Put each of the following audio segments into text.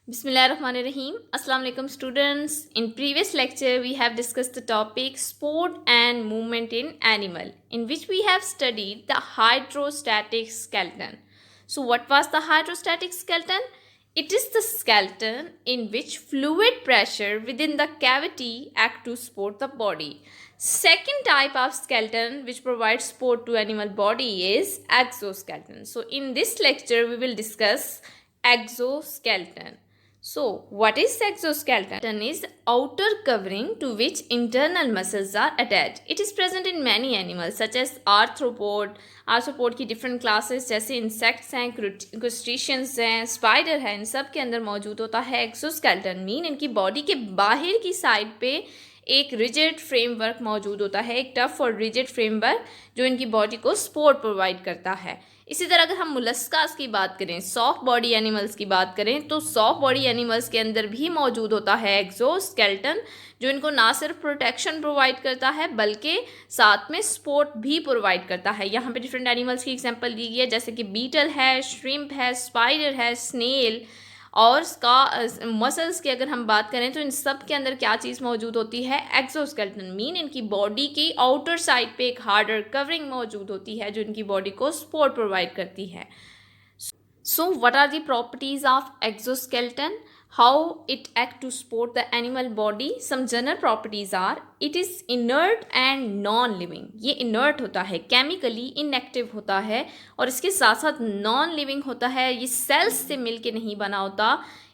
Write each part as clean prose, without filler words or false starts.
Bismillahirrahmanirrahim. Assalamu alaikum students. In previous lecture we have discussed the topic sport and movement in animal, in which we have studied the hydrostatic skeleton. So what was the hydrostatic skeleton? It is the skeleton in which fluid pressure within the cavity act to support the body. Second type of skeleton which provides support to animal body is exoskeleton. So in this lecture we will discuss exoskeleton. So, what is exoskeleton? Is the outer covering to which internal muscles are attached. It is present in many animals such as arthropod. Arthropod की different classes जैसे insects हैं, क्रूस्टेशियंस हैं, spider है, इन सब के अंदर मौजूद होता है एक्सोस्केलेटन। मीन इनकी बॉडी के बाहर की साइड पे एक रिजिड फ्रेमवर्क मौजूद होता है, एक टफ और रिजिड फ्रेमवर्क जो इनकी बॉडी को सपोर्ट प्रोवाइड करता है। इसी तरह अगर हम मोलस्कास की बात करें, सॉफ्ट बॉडी एनिमल्स की बात करें, तो सॉफ्ट बॉडी एनिमल्स के अंदर भी मौजूद होता है एक्सोस्केलेटन, जो इनको ना सिर्फ प्रोटेक्शन प्रोवाइड करता है बल्कि साथ में सपोर्ट भी प्रोवाइड करता है। यहाँ पे डिफरेंट एनिमल्स की एग्जांपल दी गई है, जैसे कि बीटल है, श्रिम्प है, स्पाइडर है, स्नेल और मसल्स की अगर हम बात करें तो इन सब के अंदर क्या चीज़ मौजूद होती है? एक्सोस्केलेटन। मीन इनकी बॉडी की आउटर साइड पे एक हार्डर कवरिंग मौजूद होती है जो इनकी बॉडी को सपोर्ट प्रोवाइड करती है। So what are the properties of exoskeleton? How it act to support the animal body? Some general properties are: it is inert and non-living. ये inert होता है, chemically inactive होता है, और इसके साथ साथ non-living होता है। ये cells से मिलके नहीं बना होता,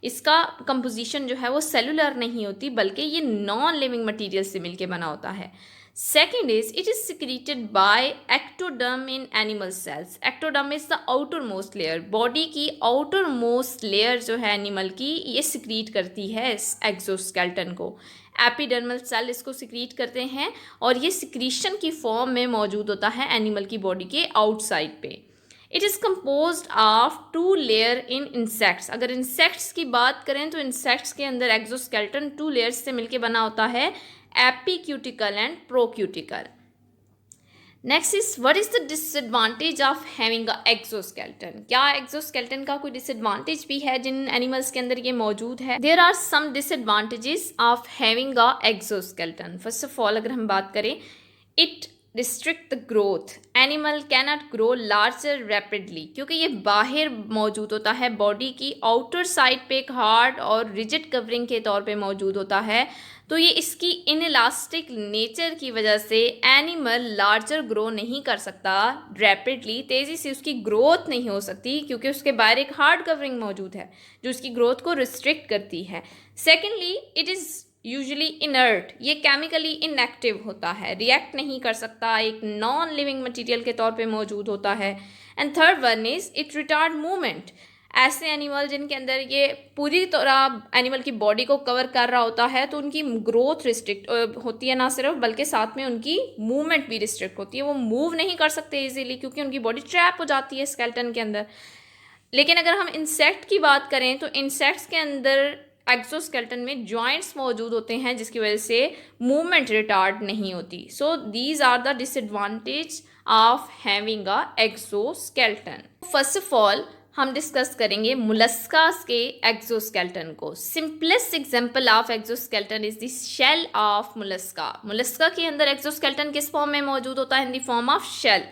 इसका composition जो है वो cellular नहीं होती बल्कि ये non-living material से मिलके बना होता है। Second is it is secreted by ectoderm in animal cells. Ectoderm is the outermost layer. Body की outermost layer जो है एनिमल की, ये secrete करती है इस एक्सोस्केलेटन को। एपिडर्मल सेल इसको सिक्रीट करते हैं और ये सिक्रीशन की फॉर्म में मौजूद होता है एनिमल की बॉडी के आउटसाइड पे। It is compose of 2 layer in insects. अगर इंसेक्ट्स की बात करें तो इंसेक्ट्स के अंदर एक्सोस्केलेटन 2 लेयर्स से मिलकर बना होता है, Epicuticle and Procuticle. Next is what is the disadvantage of having a exoskeleton. क्या एक्सोस्केलेटन का कोई डिसएडवांटेज भी है जिन एनिमल्स के अंदर ये मौजूद है? There are some disadvantages of having a exoskeleton. First of all अगर हम बात करें, it restrict the growth. Animal cannot grow larger rapidly, क्योंकि ये बाहर मौजूद होता है, बॉडी की आउटर साइड पे एक हार्ड और रिजिड कवरिंग के तौर पे मौजूद होता है, तो ये इसकी इनइलास्टिक नेचर की वजह से एनिमल लार्जर ग्रो नहीं कर सकता रैपिडली, तेज़ी से उसकी ग्रोथ नहीं हो सकती क्योंकि उसके बाहर एक हार्ड कवरिंग मौजूद है जो उसकी ग्रोथ को रिस्ट्रिक्ट करती है। Secondly, it is usually inert. ये केमिकली इनएक्टिव होता है, रिएक्ट नहीं कर सकता, एक नॉन लिविंग मटीरियल के तौर पे मौजूद होता है। And third one is it retard movement. ऐसे एनिमल जिनके अंदर ये पूरी तरह एनिमल की बॉडी को कवर कर रहा होता है तो उनकी ग्रोथ रिस्ट्रिक्ट होती है, ना सिर्फ बल्कि साथ में उनकी मूवमेंट भी रिस्ट्रिक्ट होती है। वो मूव नहीं कर सकते इजीली क्योंकि उनकी बॉडी ट्रैप हो जाती है स्केलेटन के अंदर। लेकिन अगर हम इंसेक्ट की बात करें तो इंसेक्ट्स के अंदर एक्सोस्केलेटन में जॉइंट्स मौजूद होते हैं जिसकी वजह से मूवमेंट रिटार्ड नहीं होती। So these are the disadvantage of having a exoskeleton. First of all हम डिस्कस करेंगे मोलस्कास के एक्सोस्केलेटन को। Simplest example of exoskeleton is the shell of mollusca. Mollusca के अंदर एक्सोस्केलेटन किस फॉर्म में मौजूद होता है? In the form of shell.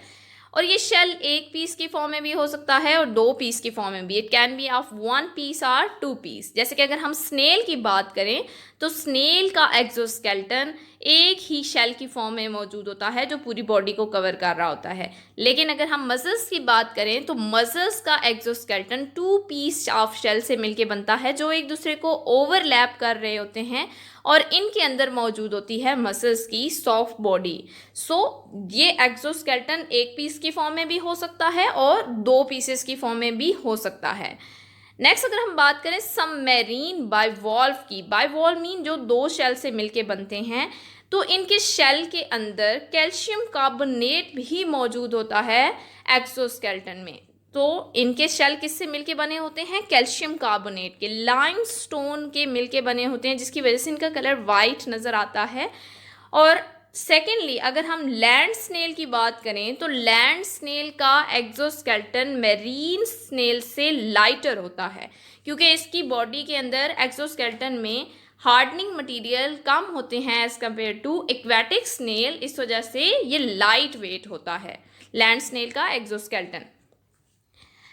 और ये शेल 1 पीस की फॉर्म में भी हो सकता है और 2 पीस की फॉर्म में भी। It can be of 1 piece और 2 पीस। जैसे कि अगर हम स्नेल की बात करें तो स्नेल का एक्सोस्केलेटन एक ही शेल की फॉर्म में मौजूद होता है जो पूरी बॉडी को कवर कर रहा होता है। लेकिन अगर हम मसल्स की बात करें तो मसल्स का एक्सोस्केलेटन 2 पीस ऑफ शेल से मिलके बनता है जो एक दूसरे को ओवरलैप कर रहे होते हैं और इनके अंदर मौजूद होती है मसल्स की सॉफ्ट बॉडी। सो ये एक्सोस्केलेटन 1 पीस की फॉर्म में भी हो सकता है और 2 पीसेस की फॉर्म में भी हो सकता है। नेक्स्ट अगर हम बात करें सबमेरीन बाइवॉल्व की, बाइवॉल्व मीन जो 2 शेल से मिलके बनते हैं, तो इनके शेल के अंदर कैल्शियम कार्बोनेट भी मौजूद होता है एक्सोस्केलेटन में। तो इनके शेल किससे मिलके बने होते हैं? कैल्शियम कार्बोनेट के, लाइमस्टोन के मिलके बने होते हैं जिसकी वजह से इनका कलर वाइट नज़र आता है। और सेकेंडली अगर हम लैंड स्नेल की बात करें तो लैंड स्नेल का एक्सोस्केलेटन मैरीन स्नेल से लाइटर होता है, क्योंकि इसकी बॉडी के अंदर एक्सोस्केलेटन में हार्डनिंग मटेरियल कम होते हैं as compare to aquatic snail, इस वजह से ये लाइट वेट होता है लैंड स्नेल का एक्सोस्केलेटन।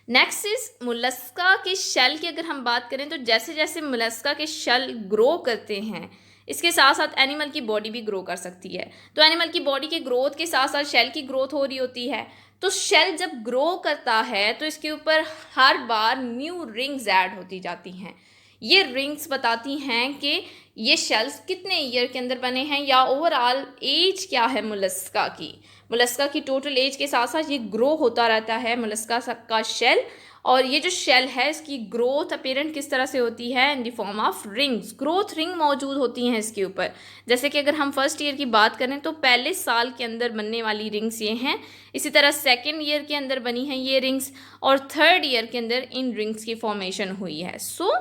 नेक्स्ट इज मुलस्का के शेल की अगर हम बात करें तो जैसे जैसे मुलस्का के शेल ग्रो करते हैं, इसके साथ साथ एनिमल की बॉडी भी ग्रो कर सकती है। तो एनिमल की बॉडी के ग्रोथ के साथ साथ शेल की ग्रोथ हो रही होती है। तो शेल जब ग्रो करता है तो इसके ऊपर हर बार न्यू रिंग्स ऐड होती जाती हैं। ये रिंग्स बताती हैं कि ये शेल्स कितने ईयर के अंदर बने हैं या ओवरऑल एज क्या है मुलस्का की। मुलस्का की टोटल एज के साथ साथ ये ग्रो होता रहता है मुलस्का का शेल, और ये जो शेल है इसकी ग्रोथ अपीयरेंट किस तरह से होती है, in the form of rings. Growth ring मौजूद होती हैं इसके ऊपर। जैसे कि अगर हम फर्स्ट ईयर की बात करें तो पहले साल के अंदर बनने वाली रिंग्स ये हैं, इसी तरह सेकेंड ईयर के अंदर बनी हैं ये रिंग्स, और थर्ड ईयर के अंदर इन रिंग्स की फॉर्मेशन हुई है। सो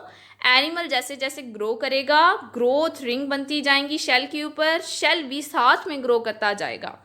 एनिमल जैसे जैसे ग्रो करेगा ग्रोथ रिंग बनती जाएंगी शेल के ऊपर, शेल भी साथ में ग्रो करता जाएगा।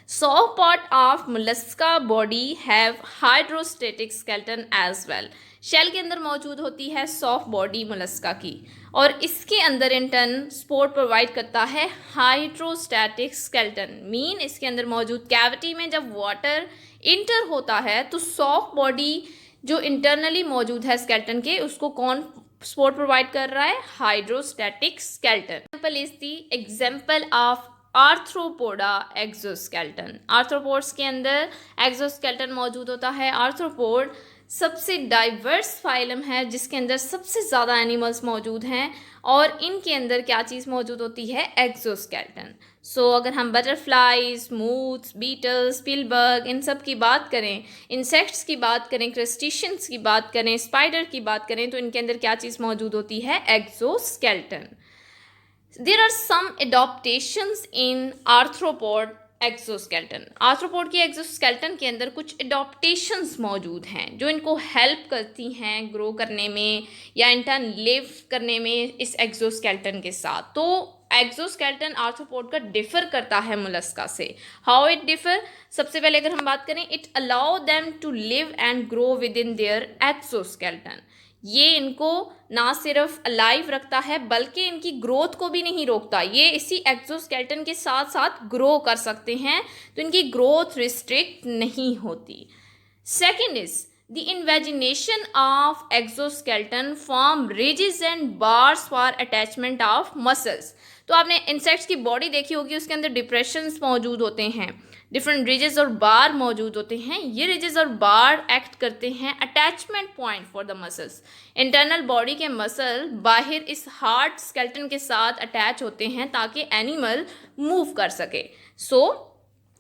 Soft part of mollusca body have hydrostatic skeleton as well. Shell के अंदर मौजूद होती है सॉफ्ट बॉडी मोलस्का की, और इसके अंदर इन टर्न सपोर्ट प्रोवाइड करता है हाइड्रोस्टैटिक स्केलेटन। मीन इसके अंदर मौजूद कैविटी में जब वाटर इंटर होता है तो सॉफ्ट बॉडी जो इंटरनली मौजूद है स्केलेटन के, उसको कौन सपोर्ट प्रोवाइड कर रहा है, hydrostatic skeleton. Example is the example of arthropoda exoskeleton. Arthropods के अंदर एक्सोस्केलेटन मौजूद होता है। आर्थ्रोपोड सबसे डाइवर्स फाइलम है जिसके अंदर सबसे ज़्यादा एनिमल्स मौजूद हैं, और इनके अंदर क्या चीज़ मौजूद होती है, एक्सोस्केलेटन। सो अगर हम बटरफ्लाइज, मूथ्स, बीटल्स, पिलबग, इन सब की बात करें, इंसेक्ट्स की बात करें, क्रस्टेशियंस की बात करें, स्पाइडर की बात करें, तो इनके अंदर क्या चीज़ मौजूद होती है, exoskeleton. There are some adaptations in arthropod exoskeleton. Arthropod की एक्सोस्केलेटन के अंदर कुछ एडॉप्टेशंस मौजूद हैं जो इनको हेल्प करती हैं ग्रो करने में या इंटर्न लिव करने में इस एक्सोस्केलेटन के साथ। तो एक्सोस्केलेटन आर्थ्रोपोड का डिफर करता है मुलस्का से। हाउ इट डिफर, सबसे पहले अगर हम बात करें, it allow them to live and grow within their exoskeleton. ये इनको ना सिर्फ अलाइव रखता है बल्कि इनकी ग्रोथ को भी नहीं रोकता। ये इसी एक्सोस्केलेटन के साथ साथ ग्रो कर सकते हैं, तो इनकी ग्रोथ रिस्ट्रिक्ट नहीं होती। Second is the invagination of exoskeleton form ridges and bars for attachment of muscles. तो आपने इंसेक्ट्स की बॉडी देखी होगी, उसके अंदर डिप्रेशंस मौजूद होते हैं, डिफरेंट रिजेस और बार मौजूद होते हैं। ये रिजेस और बार एक्ट करते हैं attachment point for the muscles. Internal body के मसल बाहर इस हार्ड स्केलेटन के साथ अटैच होते हैं ताकि एनिमल मूव कर सके। सो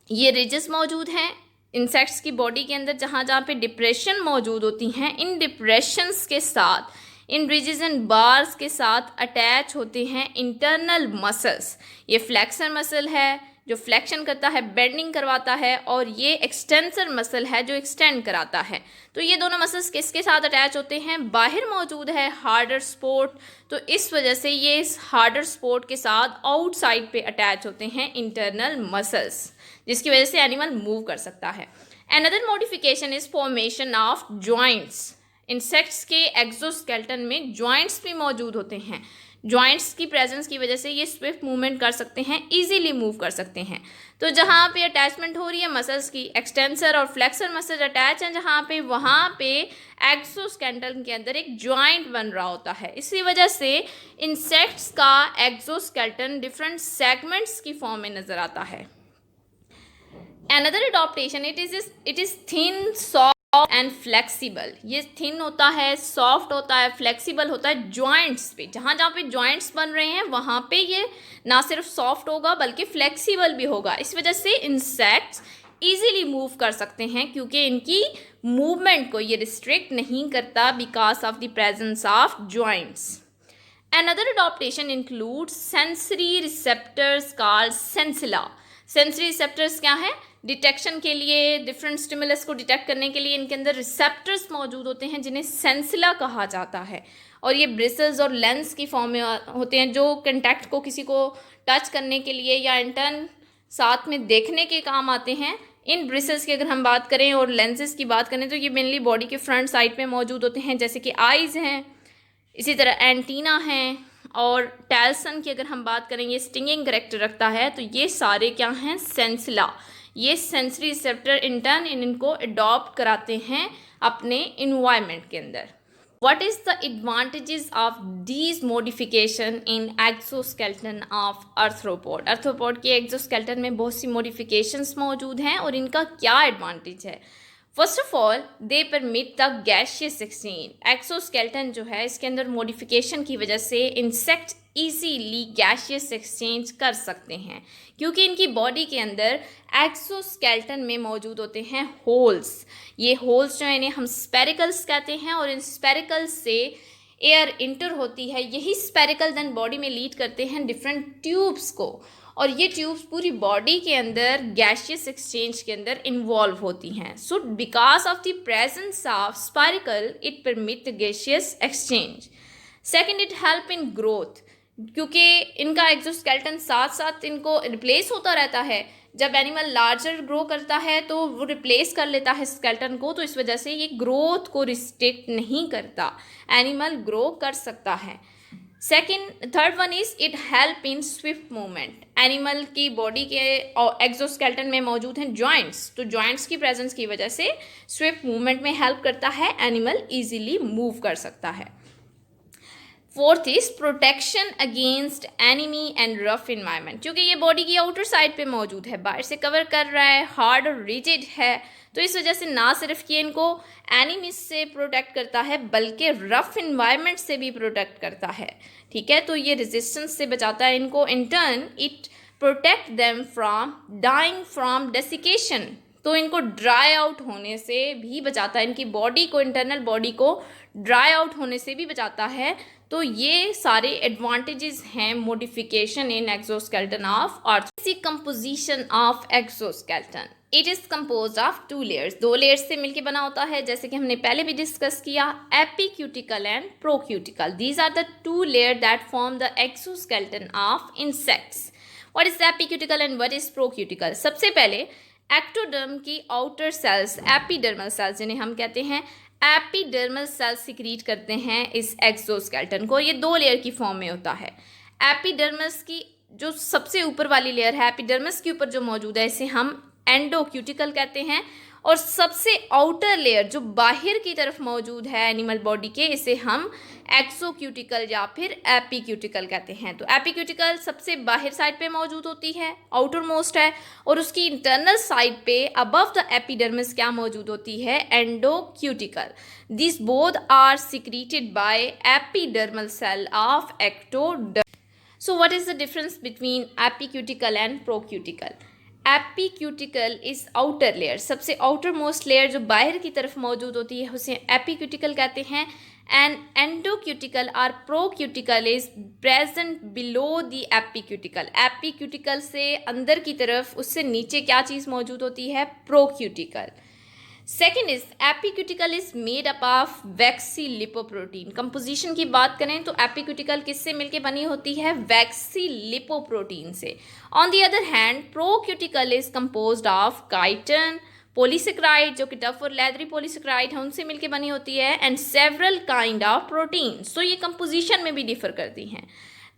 ये रिजेस मौजूद हैं इंसेक्ट्स की बॉडी के अंदर, जहाँ जहाँ पे डिप्रेशन मौजूद होती हैं, इन डिप्रेशंस के साथ, इन रिजेस एंड बार्स के साथ अटैच होते हैं इंटरनल मसल्स। ये फ्लेक्सर मसल है जो फ्लेक्शन करता है, बेंडिंग करवाता है, और ये एक्सटेंसर मसल है जो एक्सटेंड कराता है। तो ये दोनों मसल्स किसके साथ अटैच होते हैं, बाहर मौजूद है हार्डर स्पोर्ट, तो इस वजह से ये इस हार्डर स्पोर्ट के साथ आउटसाइड पे अटैच होते हैं इंटरनल मसल्स, जिसकी वजह से एनिमल मूव कर सकता है। Another modification is formation of joints. Insects के एक्सोस्केलेटन में जॉइंट्स भी मौजूद होते हैं। जॉइंट्स की प्रेजेंस की वजह से ये स्विफ्ट मूवमेंट कर सकते हैं, इजीली मूव कर सकते हैं। तो जहाँ पे अटैचमेंट हो रही है मसल्स की, एक्सटेंसर और फ्लेक्सर मसल अटैच हैं जहाँ पे, वहाँ पे एक्सोस्केलेटन के अंदर एक जॉइंट बन रहा होता है। इसी वजह से इंसेक्ट्स का एक्सोस्केलेटन डिफरेंट सेगमेंट्स की फॉर्म में नज़र आता है। Another adaptation, it is thin, soft and flexible. ये थिन होता है, सॉफ्ट होता है, फ्लेक्सिबल होता है जॉइंट्स पे। जहाँ जहाँ पे जॉइंट्स बन रहे हैं वहाँ पे ये ना सिर्फ सॉफ्ट होगा बल्कि फ्लेक्सिबल भी होगा। इस वजह से इंसेक्ट्स इजीली मूव कर सकते हैं क्योंकि इनकी मूवमेंट को ये रिस्ट्रिक्ट नहीं करता because of the presence of joints. Another adaptation include sensory receptors called sensilla. Sensory receptors क्या है, डिटेक्शन के लिए, डिफरेंट स्टिमुलस को डिटेक्ट करने के लिए इनके अंदर रिसेप्टर्स मौजूद होते हैं जिन्हें सेंसिला कहा जाता है। और ये ब्रिसल्स और लेंस की फॉर्म में होते हैं, जो कंटेक्ट को किसी को टच करने के लिए या इंटर्न साथ में देखने के काम आते हैं। इन ब्रिसल्स की अगर हम बात करें और लेंसेज की बात करें तो ये मेनली बॉडी के फ्रंट साइड पे मौजूद होते हैं, जैसे कि आइज़ हैं, इसी तरह एंटीना हैं, और टैल्सन की अगर हम बात करें ये स्टिंगिंग करेक्टर रखता है। तो ये सारे क्या हैं, सेंसिला, ये सेंसरी रिसेप्टर इंटर्न इनको अडॉप्ट कराते हैं अपने इन्वायरमेंट के अंदर। What is the advantages of these modification in exoskeleton of arthropod? Arthropod के exoskeleton में बहुत सी modifications मौजूद हैं और इनका क्या advantage है? First of all they permit the gaseous exchange. Exoskeleton जो है इसके अंदर मॉडिफिकेशन की वजह से इंसेक्ट इजीली गैशियस एक्सचेंज कर सकते हैं, क्योंकि इनकी बॉडी के अंदर एक्सोस्केलेटन में मौजूद होते हैं होल्स। ये होल्स जो है इन्हें हम स्पेरिकल्स कहते हैं, और इन स्पेरिकल्स से एयर इंटर होती है। यही स्पेरिकल देन बॉडी में लीड करते हैं डिफरेंट ट्यूब्स को, और ये ट्यूब्स पूरी बॉडी के अंदर गैशियस एक्सचेंज के अंदर इन्वॉल्व होती हैं। So because of the presence of spiracle it permit the gaseous exchange. Second, it help in growth, क्योंकि इनका एक्सोस्केलेटन साथ साथ इनको रिप्लेस होता रहता है। जब एनिमल लार्जर ग्रो करता है तो वो रिप्लेस कर लेता है स्केलेटन को, तो इस वजह से ये ग्रोथ को रिस्ट्रिक्ट नहीं करता, एनिमल ग्रो कर सकता है। Third one is it help in Swift movement. Animal की बॉडी के एक्सोस्केलेटन में मौजूद हैं जॉइंट्स, तो जॉइंट्स की प्रेजेंस की वजह से स्विफ्ट मूवमेंट में हेल्प करता है, एनिमल इजीली मूव कर सकता है। Fourth is protection against enemy and rough environment, क्योंकि ये बॉडी की आउटर साइड पे मौजूद है, बाहर से कवर कर रहा है, हार्ड और रिजिड है, तो इस वजह से ना सिर्फ ये इनको एनिमीज से प्रोटेक्ट करता है बल्कि रफ इन्वायरमेंट से भी प्रोटेक्ट करता है। ठीक है, तो ये रेजिस्टेंस से बचाता है इनको। In turn it protect them from dying from desiccation, तो इनको ड्राई आउट होने से भी बचाता है, इनकी बॉडी को, इंटरनल बॉडी को ड्राई आउट होने से भी बचाता है। तो ये सारे एडवांटेजेस हैं modification in exoskeleton of arthropods. Composition of exoskeleton, it is composed of 2 layers, 2 layers से मिलकर बना होता है, जैसे कि हमने पहले भी डिस्कस किया, epicuticle and procuticle. These are the 2 layer that form the exoskeleton of insects. What is epicuticle and what is procuticle? सबसे पहले एक्टोडर्म की आउटर सेल्स, एपिडर्मल सेल्स जिन्हें हम कहते हैं, एपिडर्मल सेल्स सिक्रीट करते हैं इस एक्सोस्केलेटन को। ये 2 लेयर की फॉर्म में होता है। एपिडर्मस की जो सबसे ऊपर वाली लेयर है, एपिडर्मस के ऊपर जो मौजूद है, इसे हम एंडोक्यूटिकल कहते हैं, और सबसे आउटर लेयर जो बाहर की तरफ मौजूद है एनिमल बॉडी के, इसे हम एक्सोक्यूटिकल या फिर एपिक्यूटिकल कहते हैं। तो एपिक्यूटिकल सबसे बाहर साइड पे मौजूद होती है, आउटर मोस्ट है, और उसकी इंटरनल साइड पे अबव द एपिडर्मिस क्या मौजूद होती है, endocuticle. This both are secreted by epidermal cell of ectoderm. So what is the difference between epicuticle and procuticle? Epicuticle is outer layer, सबसे आउटर मोस्ट लेयर जो बाहर की तरफ मौजूद होती है उसे एपिक्यूटिकल कहते हैं, एंड एंडोक्यूटिकल और प्रोक्यूटिकल इज प्रेजेंट बिलो द एपिक्यूटिकल। एपिक्यूटिकल से अंदर की तरफ, उससे नीचे क्या चीज़ मौजूद होती है, procuticle. Second is epicuticle is made up of waxy lipoprotein. Composition की बात करें तो एपिक्यूटिकल किससे मिलके बनी होती है, वैक्सी लिपोप्रोटीन से। On the other hand procuticle is composed of chitin, polysaccharide जो कि टफ और लेदरी पॉलीसेक्राइड है उनसे मिलके बनी होती है, and several kind of protein. So ये कंपोजिशन में भी डिफर करती हैं।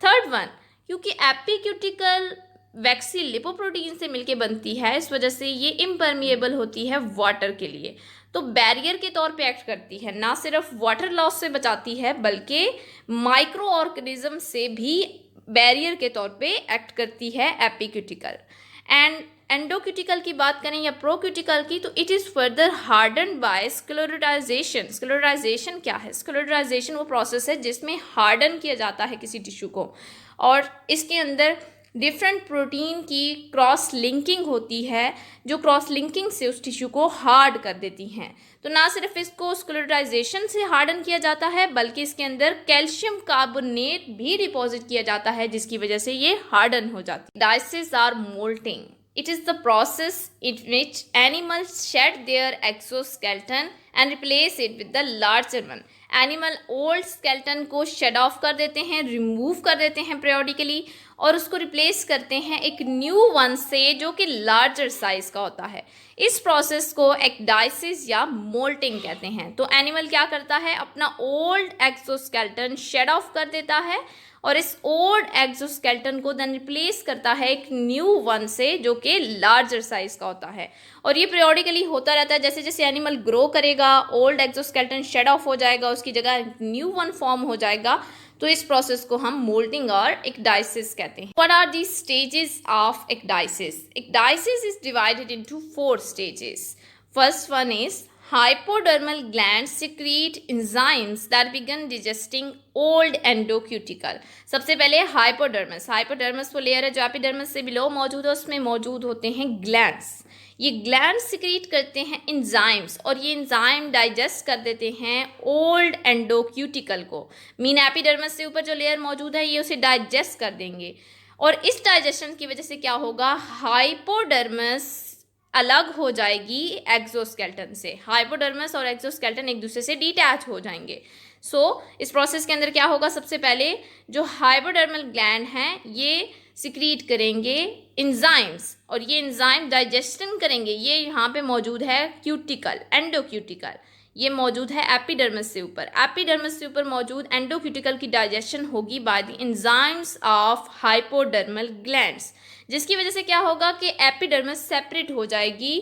थर्ड वन, क्योंकि एपिक्यूटिकल वैक्सी लिपोप्रोटीन से मिलके बनती है, इस वजह से ये इम्परमिएबल होती है वाटर के लिए, तो बैरियर के तौर पे एक्ट करती है, ना सिर्फ वाटर लॉस से बचाती है बल्कि माइक्रो ऑर्गेनिज्म से भी बैरियर के तौर पे एक्ट करती है एपिक्यूटिकल। एंड एंडोक्यूटिकल की बात करें या प्रोक्यूटिकल की, तो it is further harden by sclerotization. Sclerotization क्या है? स्क्लेरोटाइजेशन वो प्रोसेस है जिसमें हार्डन किया जाता है किसी टिश्यू को, और इसके अंदर डिफरेंट प्रोटीन की क्रॉस लिंकिंग होती है, जो क्रॉस लिंकिंग से उस टिश्यू को हार्ड कर देती हैं। तो ना सिर्फ इसको स्क्लेरोटाइजेशन से हार्डन किया जाता है बल्कि इसके अंदर कैल्शियम कार्बोनेट भी डिपॉजिट किया जाता है, जिसकी वजह से ये हार्डन हो जाती है। Ecdysis or moulting, it is the process in which animals shed their exoskeleton and replace it with the larger one. Animal old skeleton को शेड ऑफ कर देते हैं, रिमूव कर देते हैं periodically, और उसको रिप्लेस करते हैं एक न्यू वन से जो कि लार्जर साइज का होता है। इस प्रोसेस को एक्डाइसिस या मोल्टिंग कहते हैं। तो एनिमल क्या करता है, अपना ओल्ड एक्सोस्केलेटन शेड ऑफ कर देता है और इस ओल्ड एक्सोस्केलेटन को देन रिप्लेस करता है एक न्यू वन से जो कि लार्जर साइज का होता है। और ये पीरियोडिकली होता रहता है, जैसे जैसे एनिमल ग्रो करेगा ओल्ड एक्सोस्केलेटन शेड ऑफ हो जाएगा, उसकी जगह न्यू वन फॉर्म हो जाएगा। तो इस प्रोसेस को हम मोल्टिंग और एक्डाइसिस कहते हैं। What are the stages of ecdysis? Ecdysis is divided into 4 stages. First one is hypodermal glands secrete enzymes that begin digesting old endocuticle. सबसे पहले हाइपोडर्मस वो लेयर है जो एपिडर्मस से बिलो मौजूद है, उसमें मौजूद होते हैं ग्लैंड्स। ये ग्लैंड सिक्रीट करते हैं इंजाइम्स और ये इंजाइम डाइजेस्ट कर देते हैं ओल्ड एंडोक्यूटिकल को। मीन एपिडर्मस से ऊपर जो लेयर मौजूद है ये उसे डाइजेस्ट कर देंगे और इस डाइजेशन की वजह से क्या होगा, हाइपोडर्मस अलग हो जाएगी एक्सोस्केलेटन से। हाइपोडर्मस और एक्सोस्केलेटन एक दूसरे से डिटैच हो जाएंगे। इस प्रोसेस के अंदर क्या होगा, सबसे पहले जो हाइपोडर्मल ग्लैंड हैं ये सिक्रीट करेंगे इंजाइम्स और ये इंजाइम डाइजेशन करेंगे। ये यहाँ पे मौजूद है क्यूटिकल, एंडोक्यूटिकल, ये मौजूद है एपिडर्मस से ऊपर। एपिडर्मस से ऊपर मौजूद एंडोक्यूटिकल की डाइजेशन होगी by the enzymes of hypodermal glands, जिसकी वजह से क्या होगा कि एपिडर्मस सेपरेट हो जाएगी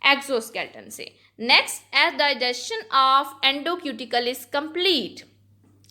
एक्सोस्केलेटन से। Next, as digestion of endocuticle is complete,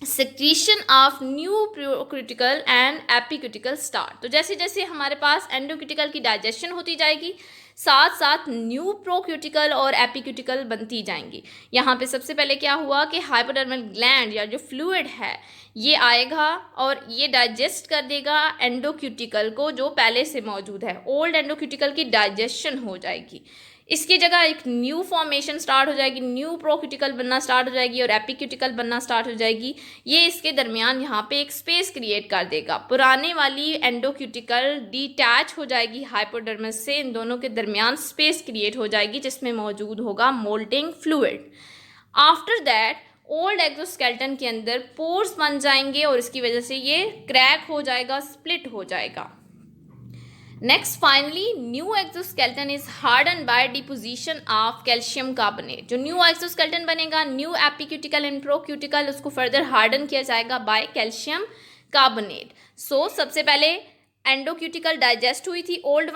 secretion of new procuticle and epicuticle start। तो जैसे जैसे हमारे पास एंडोक्यूटिकल की डाइजेशन होती जाएगी साथ साथ न्यू प्रोक्यूटिकल और एपिक्यूटिकल बनती जाएंगी। यहाँ पे सबसे पहले क्या हुआ कि हाइपोडर्मल ग्लैंड या जो फ्लूइड है ये आएगा और ये डाइजेस्ट कर देगा एंडोक्यूटिकल को जो पहले से मौजूद है। ओल्ड एंडोक्यूटिकल की डाइजेशन हो जाएगी, इसकी जगह एक न्यू फॉर्मेशन स्टार्ट हो जाएगी, न्यू प्रोक्यूटिकल बनना स्टार्ट हो जाएगी और एपिक्यूटिकल बनना स्टार्ट हो जाएगी। ये इसके दरमियान यहाँ पे एक स्पेस क्रिएट कर देगा। पुराने वाली एंडोक्यूटिकल डिटैच हो जाएगी हाइपोडर्मस से, इन दोनों के दरमियान स्पेस क्रिएट हो जाएगी जिसमें मौजूद होगा molting fluid. After that old exoskeleton के अंदर पोर्स बन जाएंगे और इसकी वजह से ये क्रैक हो जाएगा, स्प्लिट हो जाएगा। Next, finally new exoskeleton is harden by deposition of calcium carbonate. जो न्यू एक्सोस्केलेटन बनेगा, न्यू एपिक्यूटिकल एंड प्रोक्यूटिकल, उसको फर्दर हार्डन किया जाएगा बाय कैल्शियम कार्बोनेट। सबसे पहले एंडोक्यूटिकल डाइजेस्ट हुई थी ओल्ड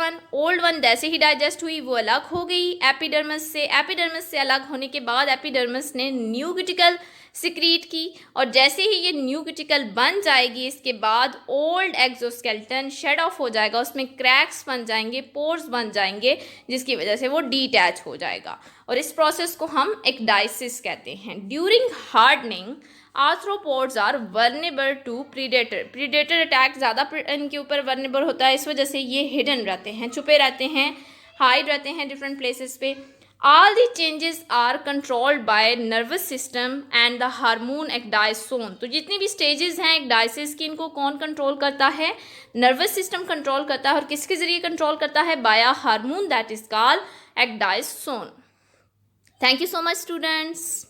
वन जैसे ही डाइजेस्ट हुई वो अलग हो गई एपिडर्मस से अलग होने के बाद एपिडर्मस ने न्यू क्यूटिकल सिक्रीट की और जैसे ही ये न्यू क्यूटिकल बन जाएगी इसके बाद ओल्ड एक्सोस्केलेटन शेड ऑफ हो जाएगा, उसमें क्रैक्स बन जाएंगे, पोर्स बन जाएंगे जिसकी वजह से वो डीटैच हो जाएगा और इस प्रोसेस को हम एक्डाइसिस कहते हैं। During hardening arthropods are vulnerable to predator attack ज़्यादा इनके ऊपर वर्नेबल होता है, इस वजह से ये हिडन रहते हैं, छुपे रहते हैं, हाइड रहते हैं डिफरेंट प्लेसेस पे। All the changes are controlled by nervous system and the hormone ecdysone। तो जितनी भी स्टेजेस हैं एक्डाइसिस की इनको कौन कंट्रोल करता है, नर्वस सिस्टम कंट्रोल करता है और किसके जरिए कंट्रोल करता है, by a hormone that is called ecdysone। Thank you so much students.